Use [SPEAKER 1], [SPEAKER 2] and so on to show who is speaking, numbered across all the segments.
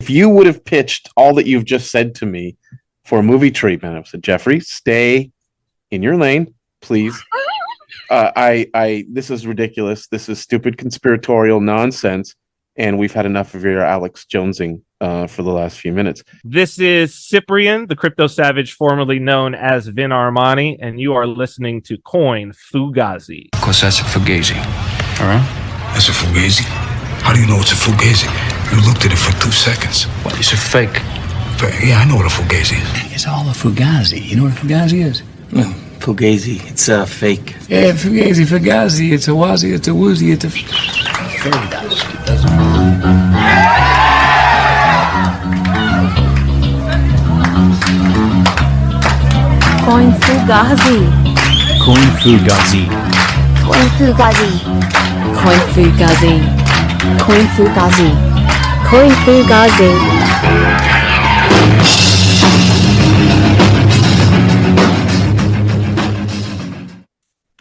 [SPEAKER 1] if you would have pitched all that you've just said to me for a movie treatment, I said, Jeffrey, stay in your lane, please. This is ridiculous. This is stupid conspiratorial nonsense. And we've had enough of your Alex Jonesing for the last few minutes.
[SPEAKER 2] This is Cyprian, the crypto savage, formerly known as Vin Armani, and you are listening to Coin Fugazi.
[SPEAKER 3] Of course, that's a Fugazi. All right?
[SPEAKER 4] That's a Fugazi? How do you know it's a Fugazi? You looked at it for 2 seconds.
[SPEAKER 3] What, it's a fake?
[SPEAKER 4] Yeah, I know what a Fugazi is.
[SPEAKER 3] It's all a Fugazi. You know what a Fugazi is?
[SPEAKER 5] Fugazi, it's a fake.
[SPEAKER 3] Yeah, Fugazi, it's a wazi, it's a woozy, it's a fairy dust. It doesn't work.
[SPEAKER 6] Coin Fugazi.
[SPEAKER 3] Coin Fugazi.
[SPEAKER 6] Coin Fugazi. Coin Fugazi. Coin Fugazi. Coin Fugazi.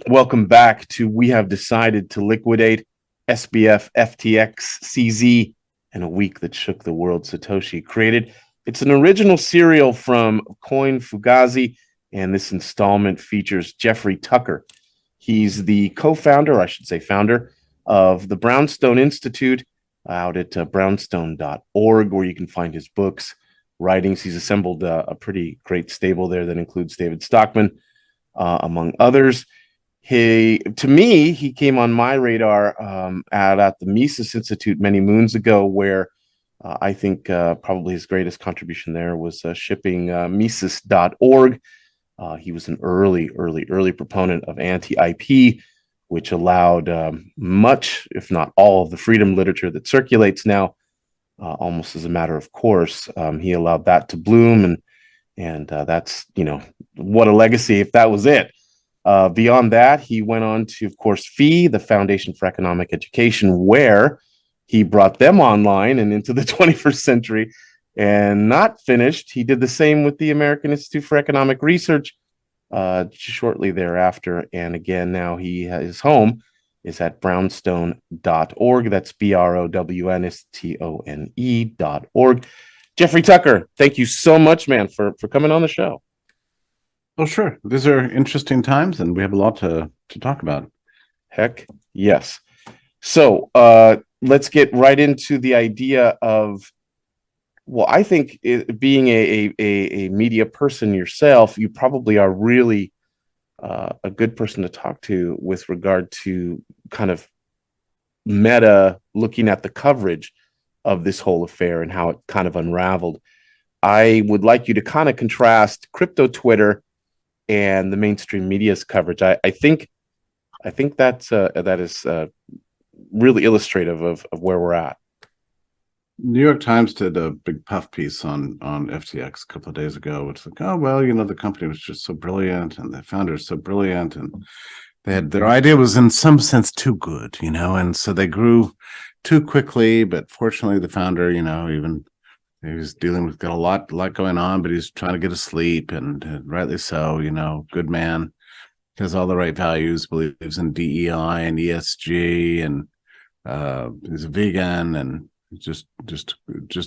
[SPEAKER 1] Welcome back to We Have Decided to Liquidate SBF, FTX, CZ, and a week that shook the world, Satoshi created. It's an original serial from Coin Fugazi, and this installment features Jeffrey Tucker. He's the co-founder, I should say founder, of the Brownstone Institute out at brownstone.org, where you can find his books, writings. He's assembled a pretty great stable there that includes David Stockman, among others. He came on my radar at the Mises Institute many moons ago, where I think probably his greatest contribution there was shipping Mises.org. He was an early proponent of anti-IP, which allowed much, if not all, of the freedom literature that circulates now, almost as a matter of course. He allowed that to bloom, and that's, what a legacy if that was it. Beyond that, he went on to, of course, FEE, the Foundation for Economic Education, where he brought them online and into the 21st century. And not finished, he did the same with the American Institute for Economic Research shortly thereafter. And again, now his home is at brownstone.org. That's brownstone.org. Jeffrey Tucker, thank you so much, man, for coming on the show.
[SPEAKER 7] Oh, sure. These are interesting times, and we have a lot to talk about.
[SPEAKER 1] Heck, yes. So let's get right into the idea of, well, I think being a media person yourself, you probably are really a good person to talk to with regard to kind of meta looking at the coverage of this whole affair and how it kind of unraveled. I would like you to kind of contrast crypto Twitter and the mainstream media's coverage. I think that is really illustrative of where we're at.
[SPEAKER 7] New York Times did a big puff piece on FTX a couple of days ago. It's like, oh, well, the company was just so brilliant, and the founder is so brilliant, and their idea was in some sense too good, and so they grew too quickly. But fortunately, the founder, even he was got a lot going on, but he's trying to get to sleep, and rightly so. Good man, has all the right values, believes in DEI and ESG, and he's a vegan, and just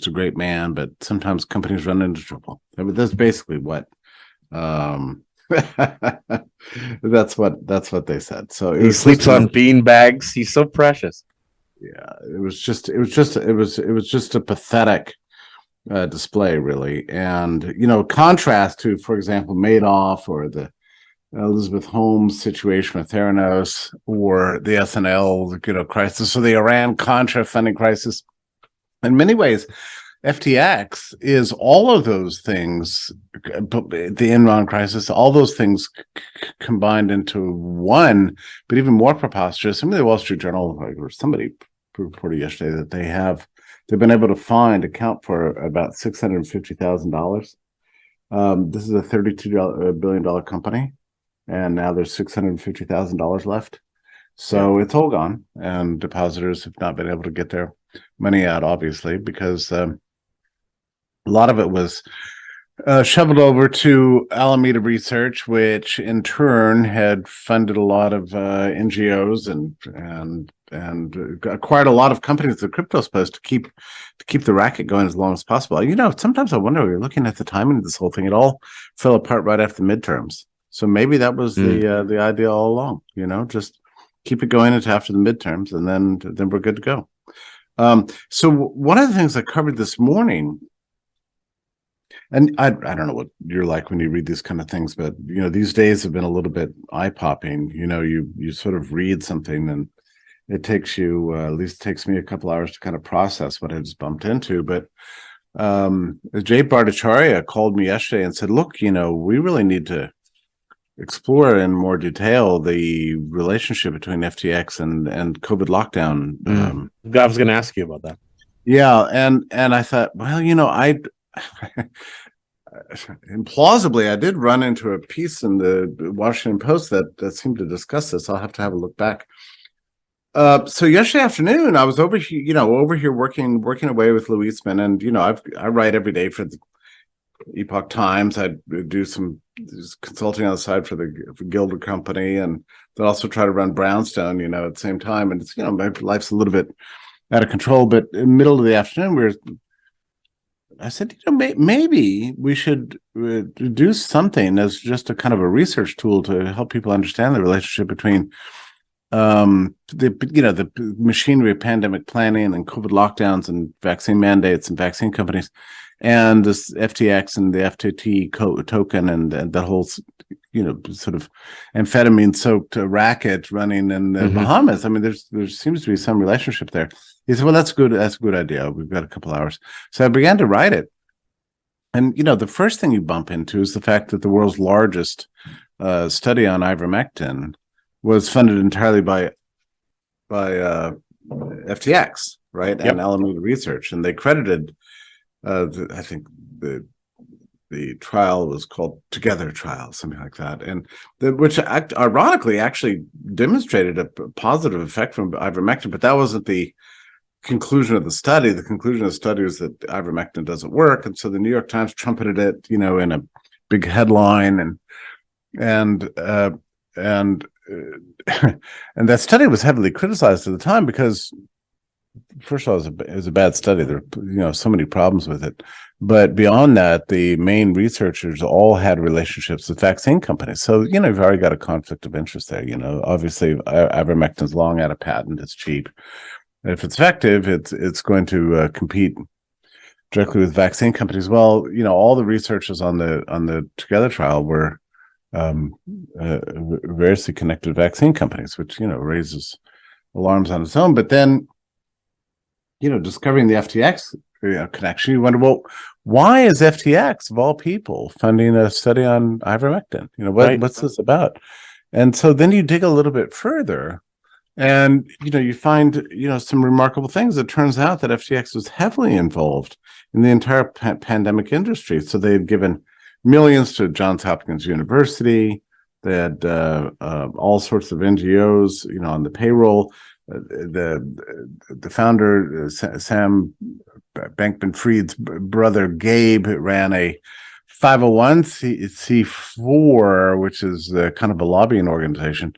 [SPEAKER 7] a great man. But sometimes companies run into trouble. I mean, that's basically what. That's what they said. So
[SPEAKER 1] he sleeps on bean bags. He's so precious.
[SPEAKER 7] Yeah, it was just a pathetic display, really. And contrast to, for example, Madoff or the Elizabeth Holmes situation with Theranos, or the SNL crisis, or the Iran-Contra funding crisis. In many ways, FTX is all of those things, the Enron crisis, all those things combined into one, but even more preposterous. The Wall Street Journal, or somebody reported yesterday that they've been able to account for about $650,000. This is a $32 billion company, and now there's $650,000 left. So it's all gone, and depositors have not been able to get their money out, obviously, because a lot of it was shoveled over to Alameda Research, which in turn had funded a lot of NGOs and acquired a lot of companies in the crypto space to keep the racket going as long as possible. Sometimes I wonder, when you're looking at the timing of this whole thing, it all fell apart right after the midterms. So maybe that was the idea all along. Just keep it going until after the midterms, and then we're good to go. So one of the things I covered this morning, and I don't know what you're like when you read these kind of things, but these days have been a little bit eye-popping. You sort of read something, and it takes you, at least it takes me a couple hours to kind of process what I just bumped into. But Jay Bhattacharya called me yesterday and said, look, we really need to explore in more detail the relationship between FTX and COVID lockdown.
[SPEAKER 1] I was going to ask you about that.
[SPEAKER 7] Yeah, and I thought, well, implausibly, I did run into a piece in the Washington Post that seemed to discuss this. I'll have to have a look back. So yesterday afternoon, I was over here working away with Luisman, and I write every day for the Epoch Times. I do some consulting on the side for the Gilder Company, and then also try to run Brownstone, at the same time. And it's my life's a little bit out of control. But in the middle of the afternoon, I said, maybe we should do something as just a kind of a research tool to help people understand the relationship between the machinery of pandemic planning and COVID lockdowns and vaccine mandates and vaccine companies, and this FTX and the FTT token and the whole sort of amphetamine soaked racket running in the Bahamas. I mean, there seems to be some relationship there. He said, well, that's good. That's a good idea. We've got a couple hours. So I began to write it. And, the first thing you bump into is the fact that the world's largest study on ivermectin was funded entirely by FTX, right?
[SPEAKER 1] Yep.
[SPEAKER 7] And Alameda Research. And they credited, I think the trial was called Together Trial, something like that. And which ironically actually demonstrated a positive effect from ivermectin, but that wasn't the conclusion of the study. The conclusion of the study was that ivermectin doesn't work. And so the New York Times trumpeted it, in a big headline, and that study was heavily criticized at the time because, first of all, it was a bad study. There were, so many problems with it. But beyond that, the main researchers all had relationships with vaccine companies. So, you've already got a conflict of interest there. Obviously, ivermectin's long out of patent. It's cheap. If it's effective, it's going to compete directly with vaccine companies. Well, all the researchers on the Together trial were variously connected vaccine companies, which raises alarms on its own. But then discovering the FTX connection, you wonder, well, why is FTX of all people funding a study on ivermectin? What's this about? And so then you dig a little bit further, and you find some remarkable things. It turns out that FTX was heavily involved in the entire pandemic industry. So they had given millions to Johns Hopkins University. They had all sorts of NGOs, on the payroll. The founder, Sam Bankman-Fried's brother Gabe, ran a 501c4, which is kind of a lobbying organization,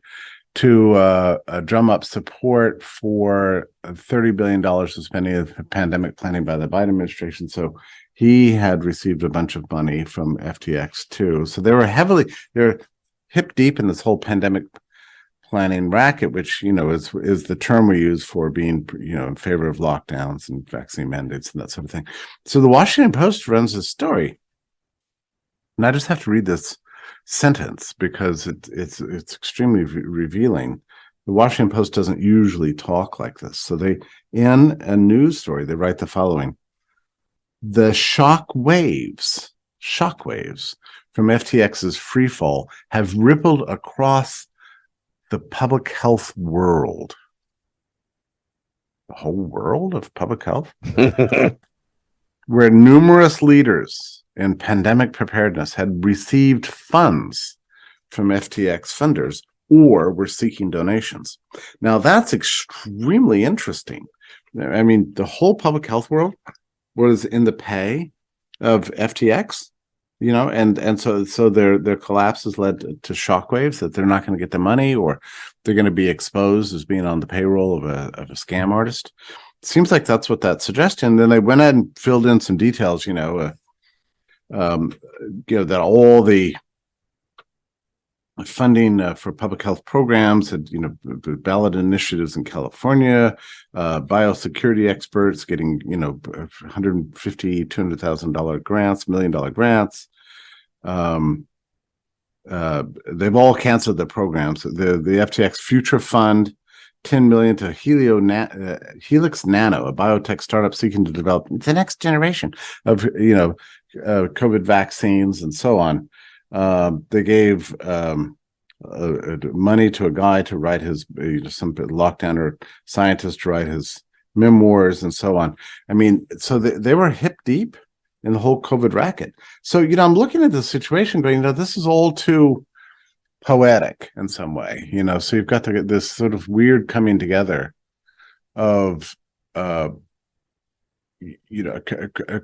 [SPEAKER 7] to drum up support for $30 billion of spending of pandemic planning by the Biden administration. So he had received a bunch of money from FTX too. So they're hip deep in this whole pandemic planning racket, which is the term we use for being in favor of lockdowns and vaccine mandates and that sort of thing. So the Washington Post runs this story, and I just have to read this sentence because it's extremely revealing. The Washington Post doesn't usually talk like this. So in a news story, they write the following: the shock waves from FTX's freefall have rippled across the public health world. The whole world of public health? Where numerous leaders in pandemic preparedness had received funds from FTX funders or were seeking donations. Now, that's extremely interesting. I mean, the whole public health world was in the pay of FTX. and so their collapse has led to shockwaves that they're not going to get the money, or they're going to be exposed as being on the payroll of a scam artist. Seems like that's what that suggestion. Then they went ahead and filled in some details, that all the funding for public health programs and ballot initiatives in California, biosecurity experts getting $150,000, $200,000 grants, $1 million grants. They've all canceled their programs. The FTX Future Fund, $10 million to Helix Nano, a biotech startup seeking to develop the next generation of COVID vaccines and so on. They gave money to a guy to write his some lockdowner scientist to write his memoirs and so on. I mean, so they were hip deep in the whole COVID racket. So I'm looking at the situation going, this is all too poetic in some way, so you've got to get this sort of weird coming together of a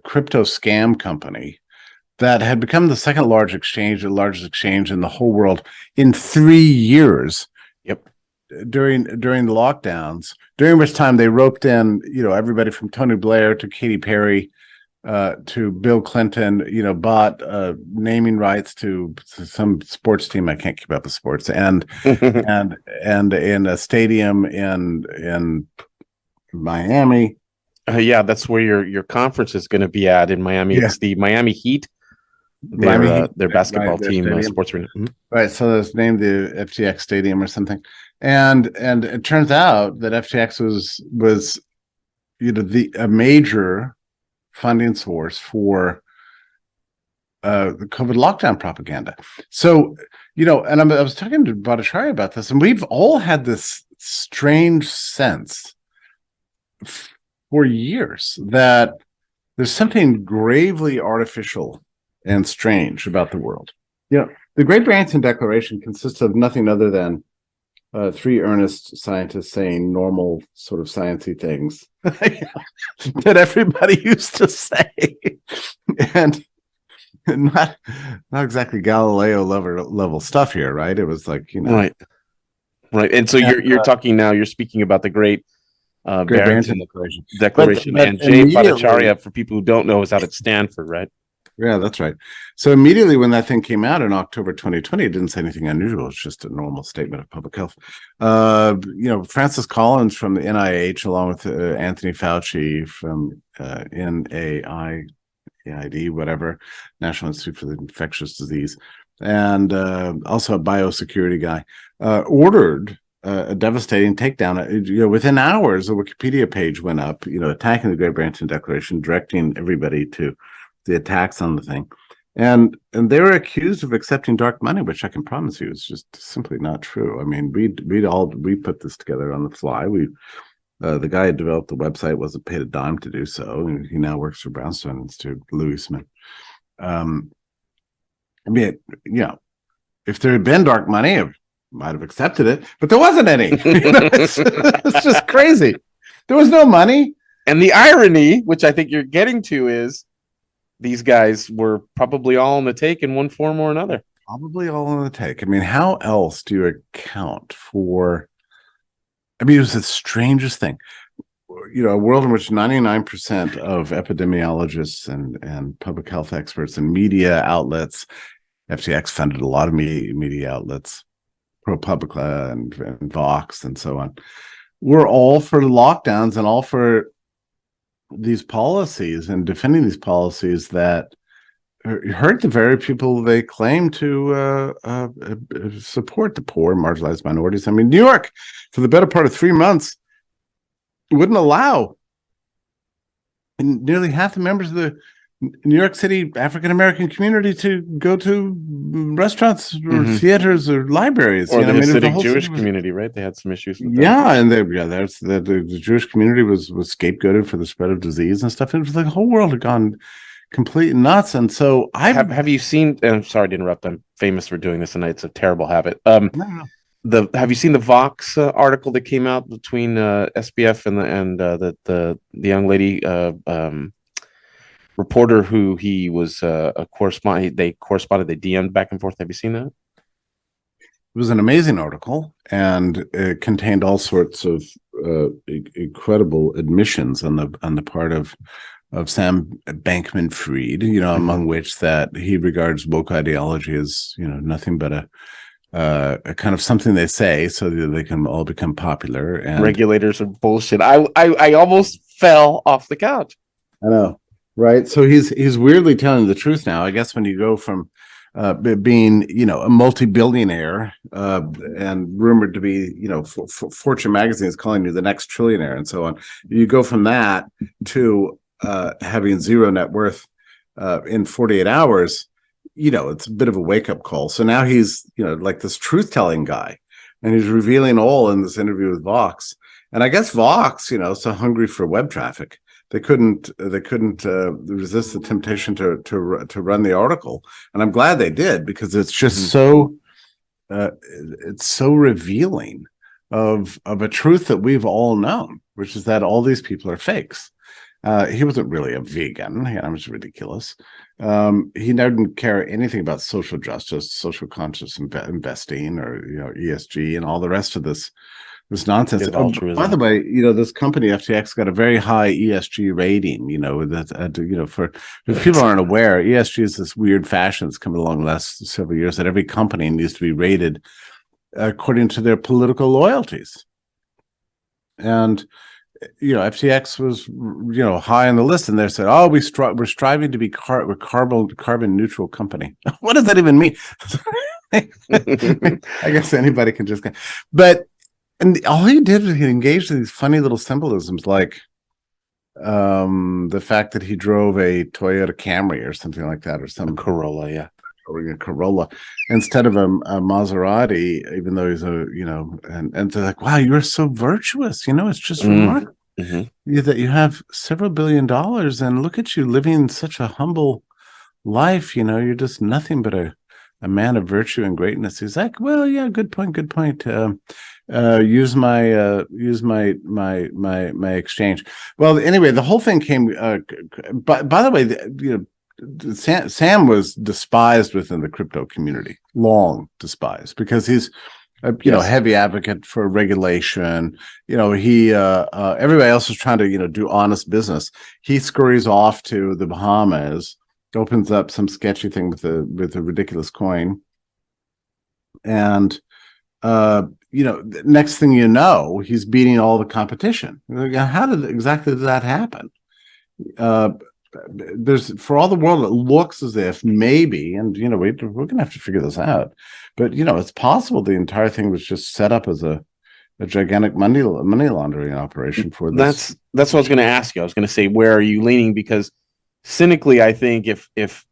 [SPEAKER 7] crypto scam company that had become the second largest exchange in the whole world in 3 years.
[SPEAKER 1] Yep.
[SPEAKER 7] During the lockdowns, during which time they roped in everybody from Tony Blair to Katy Perry to Bill Clinton, bought naming rights to some sports team. I can't keep up with sports, and and in a stadium in Miami.
[SPEAKER 1] Yeah, that's where your conference is going to be at in Miami. Yeah. It's the Miami Heat. Their basketball team, sports arena. Mm-hmm.
[SPEAKER 7] Right, so it's named the FTX Stadium or something, and it turns out that FTX was a major funding source for the COVID lockdown propaganda. So, and I was talking to Bhattacharya about this, and we've all had this strange sense for years that there's something gravely artificial and strange about the world. The Great Barrington Declaration consists of nothing other than 3 earnest scientists saying normal sort of sciencey things that everybody used to say, and not exactly Galileo level stuff here, right? It was like
[SPEAKER 1] right. And so you're talking now. You're speaking about the Great Barrington Declaration,
[SPEAKER 7] but
[SPEAKER 1] and Jay Bhattacharya, for people who don't know, is out at Stanford, right?
[SPEAKER 7] Yeah, that's right. So immediately when that thing came out in October 2020, it didn't say anything unusual. It's just a normal statement of public health. Francis Collins from the NIH, along with Anthony Fauci from NIAID, whatever, National Institute for the Infectious Disease, and also a biosecurity guy, ordered a devastating takedown. Within hours, a Wikipedia page went up, attacking the Great Barrington Declaration, directing everybody to the attacks on the thing, and they were accused of accepting dark money, which I can promise you is just simply not true. I mean, we put this together on the fly. The guy who developed the website wasn't paid a dime to do so, and he now works for Brownstone Institute, Louis Smith. I mean, if there had been dark money, I might have accepted it, but there wasn't any. It's just crazy. There was no money.
[SPEAKER 1] And the irony, which I think you're getting to, is these guys were probably all on the take in one form or another.
[SPEAKER 7] Probably all on the take. I mean, how else do you account for? I mean, it was the strangest thing. A world in which 99% of epidemiologists and public health experts and media outlets, FTX funded a lot of media outlets, ProPublica and Vox and so on, were all for lockdowns and all for these policies and defending these policies that hurt the very people they claim to support, the poor, marginalized minorities. I mean, New York, for the better part of 3 months, wouldn't allow nearly half the members of the New York City African American community to go to restaurants or theaters or libraries.
[SPEAKER 1] Or the Hasidic Jewish community, right? They had some issues with that.
[SPEAKER 7] Yeah, and the Jewish community was scapegoated for the spread of disease and stuff. And it was like the whole world had gone complete nuts. And so
[SPEAKER 1] have you seen? I'm sorry to interrupt. I'm famous for doing this, and it's a terrible habit.
[SPEAKER 7] No.
[SPEAKER 1] Have you seen the Vox article that came out between SBF and the young lady? reporter who he was a correspondent. They corresponded. They DM'd back and forth. Have you seen that?
[SPEAKER 7] It was an amazing article, and it contained all sorts of incredible admissions on the part of Sam Bankman-Fried. Among which that he regards woke ideology as nothing but a kind of something they say so that they can all become popular. And
[SPEAKER 1] regulators are bullshit. I almost fell off the couch.
[SPEAKER 7] I know, right? So he's weirdly telling the truth now. I guess when you go from being a multi-billionaire and rumored to be Fortune magazine is calling you the next trillionaire and so on, you go from that to having zero net worth in 48 hours. It's a bit of a wake-up call. So now he's like this truth-telling guy, and he's revealing all in this interview with Vox. And I guess Vox so hungry for web traffic, they couldn't resist the temptation to run the article, and I'm glad they did, because it's just it's so revealing of a truth that we've all known, which is that all these people are fakes. He wasn't really a vegan. It was ridiculous. He didn't care anything about social justice, social conscious investing, or ESG, and all the rest of this nonsense. By the way, this company FTX got a very high ESG rating. For if people aren't aware, ESG is this weird fashion that's come along the last several years that every company needs to be rated according to their political loyalties. And FTX was high on the list, and they said, "Oh, we're striving to be carbon neutral company." What does that even mean? I guess anybody can just. And all he did was he engaged in these funny little symbolisms, like the fact that he drove a Toyota Camry or something like that, or some
[SPEAKER 1] Corolla, yeah,
[SPEAKER 7] or a Corolla instead of a Maserati, even though he's and they're like, "Wow, you're so virtuous." It's just remarkable that you have several $1 billion, and look at you living such a humble life. You're just nothing but a man of virtue and greatness. He's like, "Well, yeah, good point. Use my exchange." Well, anyway, the whole thing came. By the way, Sam was despised within the crypto community, long despised, because he's a heavy advocate for regulation. He everybody else is trying to do honest business. He scurries off to the Bahamas, opens up some sketchy thing with a ridiculous coin, and next thing you know, he's beating all the competition. How exactly did that happen? There's, for all the world, it looks as if maybe, and we're gonna have to figure this out, but it's possible the entire thing was just set up as a gigantic money laundering operation for this.
[SPEAKER 1] That's what I was going to ask you. I was going to say, where are you leaning? Because cynically, I think if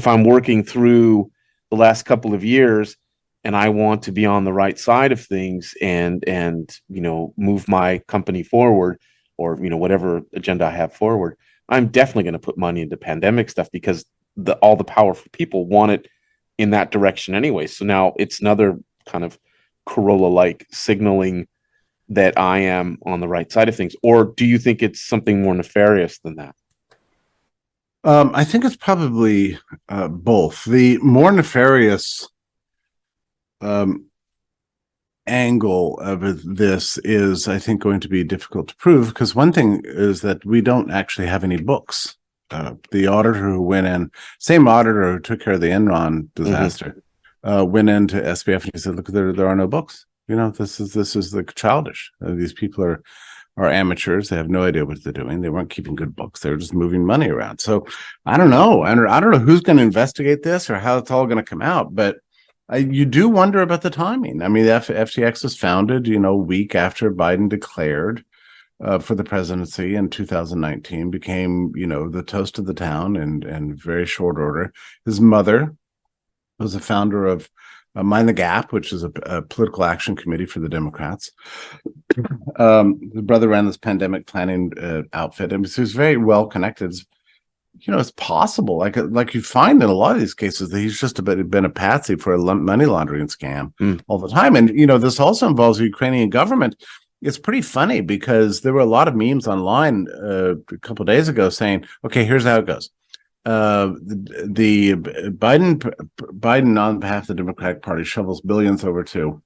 [SPEAKER 1] I'm working through the last couple of years and I want to be on the right side of things and move my company forward, or whatever agenda I have forward, I'm definitely going to put money into pandemic stuff, because all the powerful people want it in that direction anyway. So now it's another kind of Corolla-like signaling that I am on the right side of things. Or do you think it's something more nefarious than that?
[SPEAKER 7] I think it's probably both. The more nefarious angle of this is, I think, going to be difficult to prove, because one thing is that we don't actually have any books. The auditor who went in, same auditor who took care of the Enron disaster, went into SBF and he said, "Look, there are no books. This is like childish. These people are amateurs. They have no idea what they're doing. They weren't keeping good books. They were just moving money around." So I don't know. I don't know who's going to investigate this or how it's all going to come out, but you do wonder about the timing. I mean, the FTX was founded, a week after Biden declared for the presidency in 2019, became, the toast of the town in very short order. His mother was a founder of Mind the Gap, which is a political action committee for the Democrats. The brother ran this pandemic planning outfit, and so he's very well connected. It's possible, like you find in a lot of these cases, that he's just been a patsy for a money laundering scam all the time. And this also involves the Ukrainian government. it's pretty funny because there were a lot of memes online a couple of days ago saying, okay, here's how it goes. The Biden on behalf of the Democratic Party shovels billions over to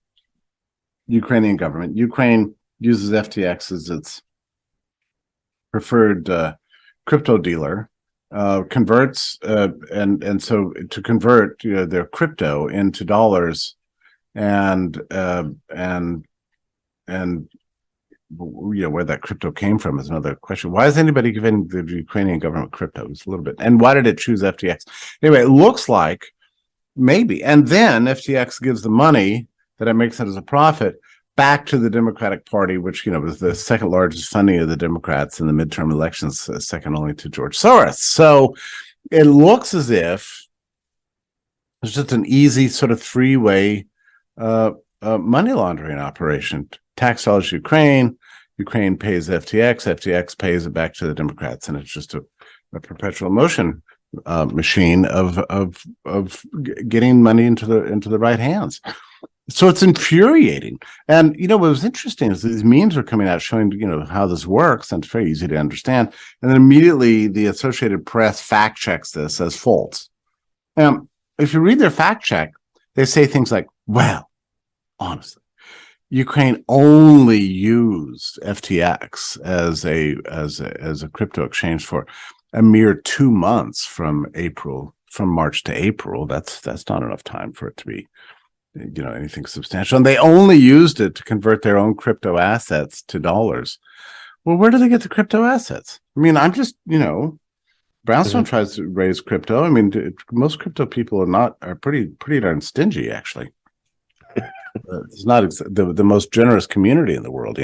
[SPEAKER 7] Ukrainian government. Ukraine uses FTX as its preferred crypto dealer, converts and so to convert their crypto into dollars, and where that crypto came from is another question. Why is anybody giving the Ukrainian government crypto? It's a little bit, and why did it choose FTX? Anyway, it looks like maybe, and then FTX gives the money that it makes it as a profit back to the Democratic Party, which was the second largest funding of the Democrats in the midterm elections, second only to George Soros. So it looks as if it's just an easy sort of three-way money laundering operation. Tax dollars Ukraine pays FTX, FTX pays it back to the Democrats, and it's just a perpetual motion machine of getting money into the right hands. So it's infuriating. And what was interesting is these memes are coming out showing how this works, and it's very easy to understand. And then immediately the Associated Press fact checks this as false. If you read their fact check, they say things like, well, honestly, Ukraine only used FTX as a crypto exchange for a mere 2 months from March to April. That's not enough time for it to be anything substantial. And they only used it to convert their own crypto assets to dollars. Well, where do they get the crypto assets? I mean, I'm just Brownstone tries to raise crypto. I mean, most crypto people are pretty darn stingy, actually. It's not the most generous community in the world,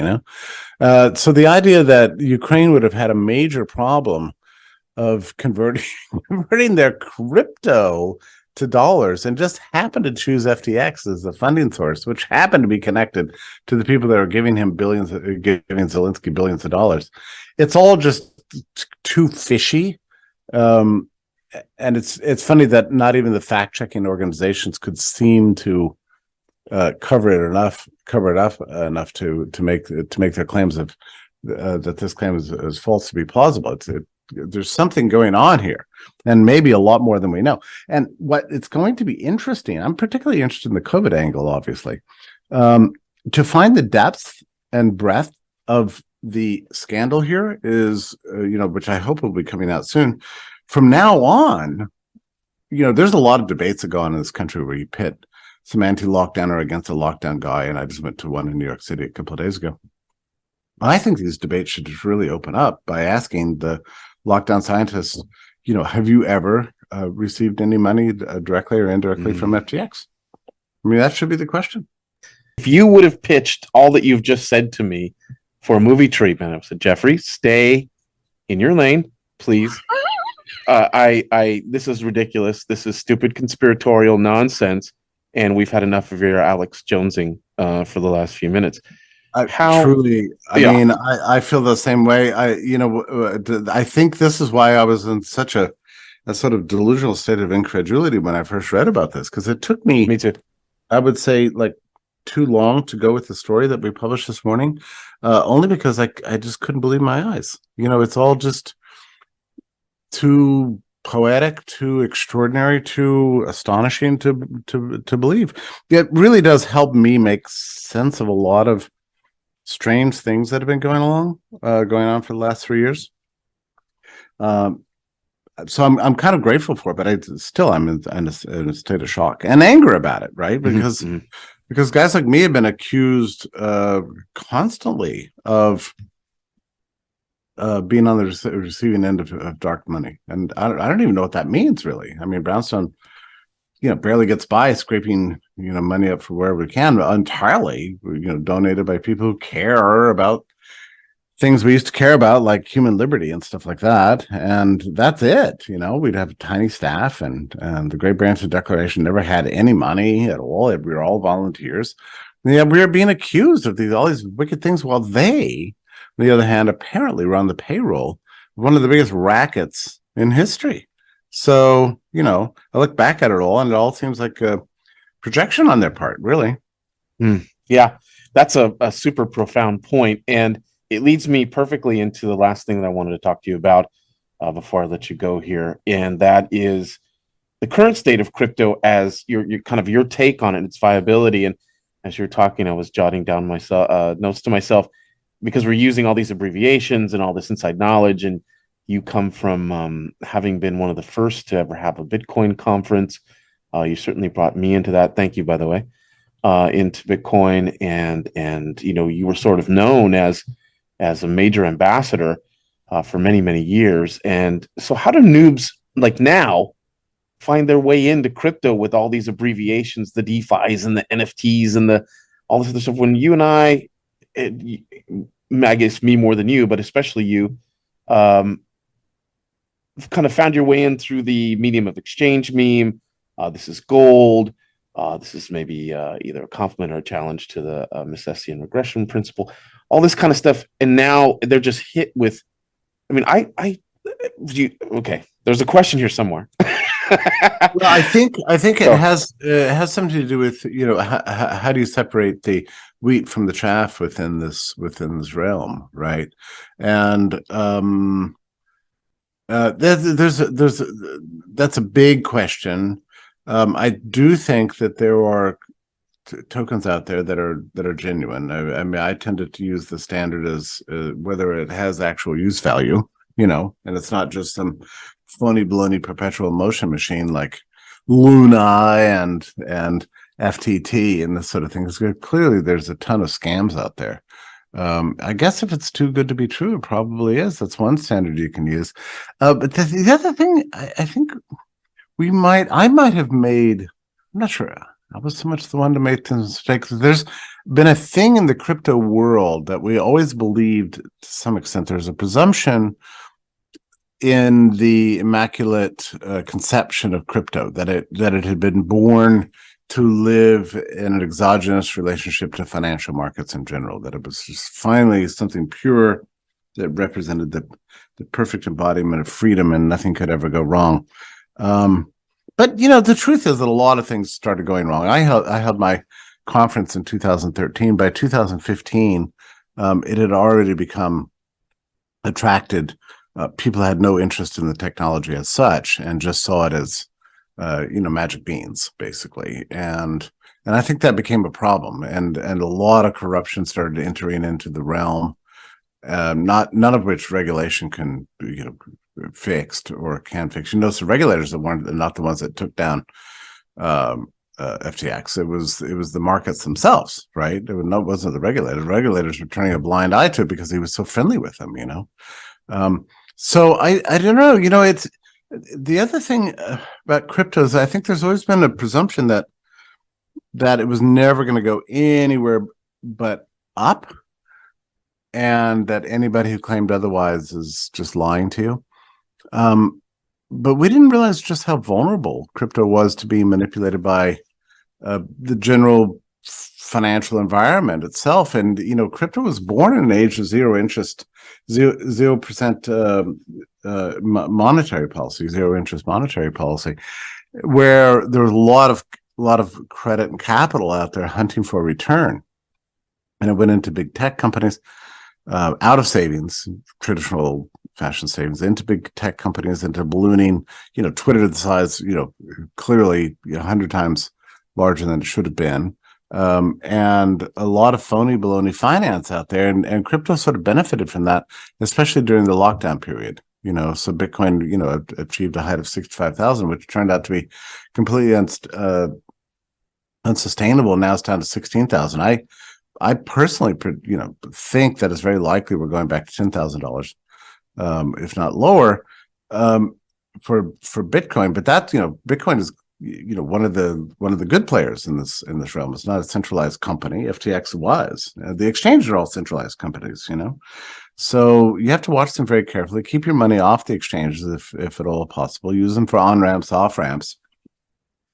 [SPEAKER 7] So the idea that Ukraine would have had a major problem of converting their crypto to dollars and just happened to choose FTX as the funding source, which happened to be connected to the people that are giving Zelensky billions of dollars. It's all just too fishy. And it's funny that not even the fact-checking organizations could seem to cover it enough to make their claims of that this claim is false to be plausible. There's something going on here, and maybe a lot more than we know. And what it's going to be interesting, I'm particularly interested in the COVID angle, obviously, to find the depth and breadth of the scandal here is, which I hope will be coming out soon. From now on, there's a lot of debates that go on in this country where you pit some anti-lockdowner against a lockdown guy, and I just went to one in New York City a couple of days ago. I think these debates should just really open up by asking the lockdown scientists, have you ever received any money directly or indirectly from FTX? I mean, that should be the question.
[SPEAKER 1] If you would have pitched all that you've just said to me for a movie treatment, I said, Jeffrey, stay in your lane, please. This is ridiculous. This is stupid conspiratorial nonsense. And we've had enough of your Alex Jonesing for the last few minutes.
[SPEAKER 7] I mean, I feel the same way. I think this is why I was in such a sort of delusional state of incredulity when I first read about this, because it took me
[SPEAKER 1] too.
[SPEAKER 7] I would say like too long to go with the story that we published this morning, only because I just couldn't believe my eyes. It's all just too poetic, too extraordinary, too astonishing to believe. It really does help me make sense of a lot of strange things that have been going on for the last 3 years. So I'm kind of grateful for it, but I'm in a state of shock and anger about it, right? Because guys like me have been accused constantly of being on the receiving end of dark money, and I don't even know what that means, really. I mean, Brownstone, barely gets by scraping, money up for wherever we can, but entirely, donated by people who care about things we used to care about, like human liberty and stuff like that. And that's it. We'd have a tiny staff, and the Great Barrington Declaration never had any money at all. We were all volunteers. And yet we were being accused of all these wicked things, while they, on the other hand, apparently were on the payroll of one of the biggest rackets in history. So, I look back at it all, and it all seems like a projection on their part, really.
[SPEAKER 1] Yeah. that's a super profound point, and it leads me perfectly into the last thing that I wanted to talk to you about before I let you go here, and that is the current state of crypto as your kind of your take on it and its viability. And as you're talking, I was jotting down myself notes to myself because we're using all these abbreviations and all this inside knowledge, and you come from having been one of the first to ever have a Bitcoin conference. You certainly brought me into that. Thank you, by the way, into Bitcoin, and you were sort of known as a major ambassador for many years. And so, how do noobs like now find their way into crypto with all these abbreviations, the DeFi's and the NFTs and the all this other stuff? When you and I guess me more than you, but especially you, kind of found your way in through the medium of exchange meme. This is gold. This is maybe either a compliment or a challenge to the Misesian regression principle. All this kind of stuff, and now they're just hit with. I mean, okay. There's a question here somewhere.
[SPEAKER 7] Well, I think it has something to do with how do you separate the wheat from the chaff within this realm, right? And that's a big question. I do think that there are tokens out there that are genuine. I mean, I tended to use the standard as whether it has actual use value, and it's not just some phony baloney perpetual motion machine like Luna and FTT and this sort of thing. Because clearly there's a ton of scams out there. I guess if it's too good to be true, it probably is. That's one standard you can use. But the other thing, I think I might have made, I'm not sure. I was so much the one to make mistakes. There's been a thing in the crypto world that we always believed to some extent. There's a presumption in the immaculate conception of crypto that it had been born to live in an exogenous relationship to financial markets in general, that it was just finally something pure that represented the perfect embodiment of freedom and nothing could ever go wrong. But the truth is that a lot of things started going wrong. I held my conference in 2013. By 2015, it had already become attracted. People had no interest in the technology as such and just saw it as, magic beans, basically. And I think that became a problem. And a lot of corruption started entering into the realm. None of which regulation can, fixed or can fix. So regulators that weren't not the ones that took down FTX. It was the markets themselves, right? It wasn't the regulators. Regulators were turning a blind eye to it because he was so friendly with them, So I don't know. It's the other thing about cryptos. I think there's always been a presumption that it was never going to go anywhere but up, and that anybody who claimed otherwise is just lying to you. But we didn't realize just how vulnerable crypto was to being manipulated by the general financial environment itself. And crypto was born in an age of zero interest, 0% monetary policy, zero interest monetary policy, where there was a lot of credit and capital out there hunting for a return, and it went into big tech companies, out of savings, traditional fashion savings, into big tech companies, into ballooning. Twitter the size, clearly 100 times larger than it should have been. And a lot of phony baloney finance out there, and crypto sort of benefited from that, especially during the lockdown period. So Bitcoin, achieved a height of 65,000, which turned out to be completely unsustainable. Now it's down to 16,000. I personally, think that it's very likely we're going back to $10,000, if not lower, for Bitcoin. But that, Bitcoin is one of the good players in this realm. It's not a centralized company. FTX was. The exchanges are all centralized companies, So you have to watch them very carefully. Keep your money off the exchanges if at all possible. Use them for on-ramps, off-ramps.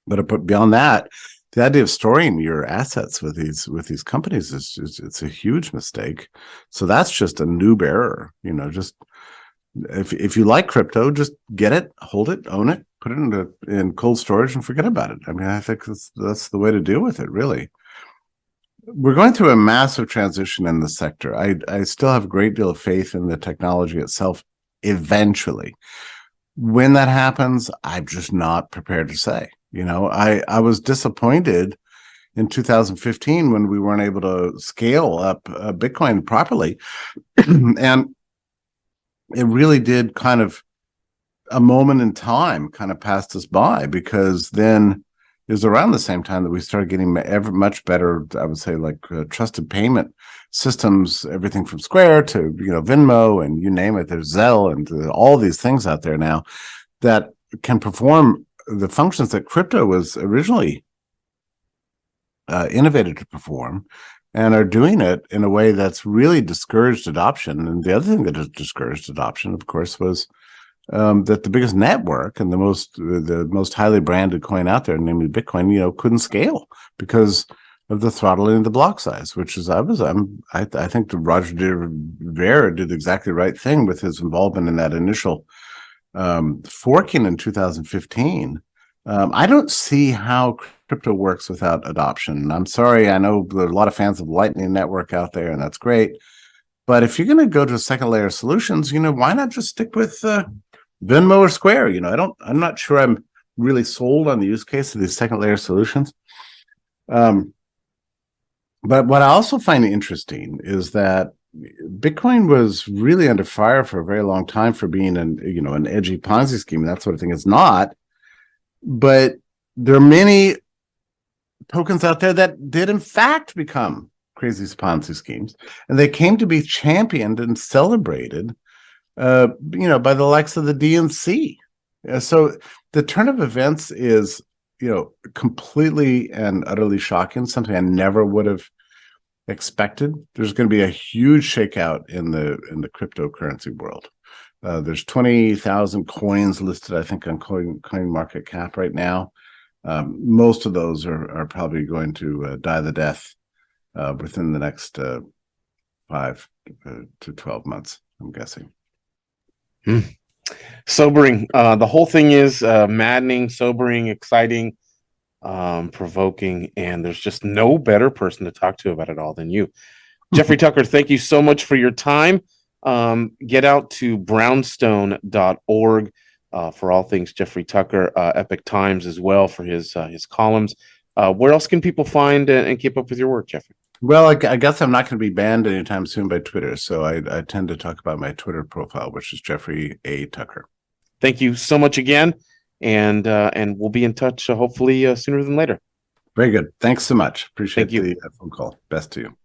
[SPEAKER 7] But beyond that, the idea of storing your assets with these companies it's a huge mistake. So that's just a noob error. Just if you like crypto, just get it, hold it, own it, put it in cold storage and forget about it. I mean, I think that's the way to deal with it, really. we're going through a massive transition in the sector. I still have a great deal of faith in the technology itself eventually. When that happens, I'm just not prepared to say. I was disappointed in 2015 when we weren't able to scale up Bitcoin properly. And it really did kind of a moment in time kind of passed us by, because then it was around the same time that we started getting much better, I would say, like trusted payment systems, everything from Square to, Venmo and you name it. There's Zelle and all these things out there now that can perform the functions that crypto was originally innovated to perform, and are doing it in a way that's really discouraged adoption. And the other thing that has discouraged adoption, of course, was that the biggest network and the most highly branded coin out there, namely Bitcoin, couldn't scale because of the throttling of the block size, which is I think that Roger Ver did exactly the right thing with his involvement in that initial forking in 2015. I don't see how crypto works without adoption. I'm sorry, I know there are a lot of fans of Lightning Network out there, and that's great. But if you're going to go to second layer solutions, why not just stick with Venmo or Square? I'm not sure I'm really sold on the use case of these second layer solutions. But what I also find interesting is that Bitcoin was really under fire for a very long time for being an edgy Ponzi scheme and that sort of thing. It's not, but there are many tokens out there that did in fact become crazy Ponzi schemes, and they came to be championed and celebrated by the likes of the DNC. So the turn of events is completely and utterly shocking, something I never would have expected. There's going to be a huge shakeout in the cryptocurrency world. There's 20,000 coins listed, I think, on Coin Market Cap right now. Most of those are probably going to die the death within the next 5 to 12 months, I'm guessing.
[SPEAKER 1] Sobering. The whole thing is maddening, sobering, exciting, provoking, and there's just no better person to talk to about it all than you. Jeffrey Tucker, thank you so much for your time. Get out to brownstone.org for all things Jeffrey Tucker, Epic Times as well for his columns. Where else can people find and keep up with your work, Jeffrey?
[SPEAKER 7] Well, I guess I'm not going to be banned anytime soon by Twitter, so I tend to talk about my Twitter profile, which is Jeffrey A. Tucker.
[SPEAKER 1] Thank you so much again, and we'll be in touch hopefully sooner than later.
[SPEAKER 7] Very good. Thanks so much. Appreciate
[SPEAKER 1] Thank you.
[SPEAKER 7] the phone call. Best to you.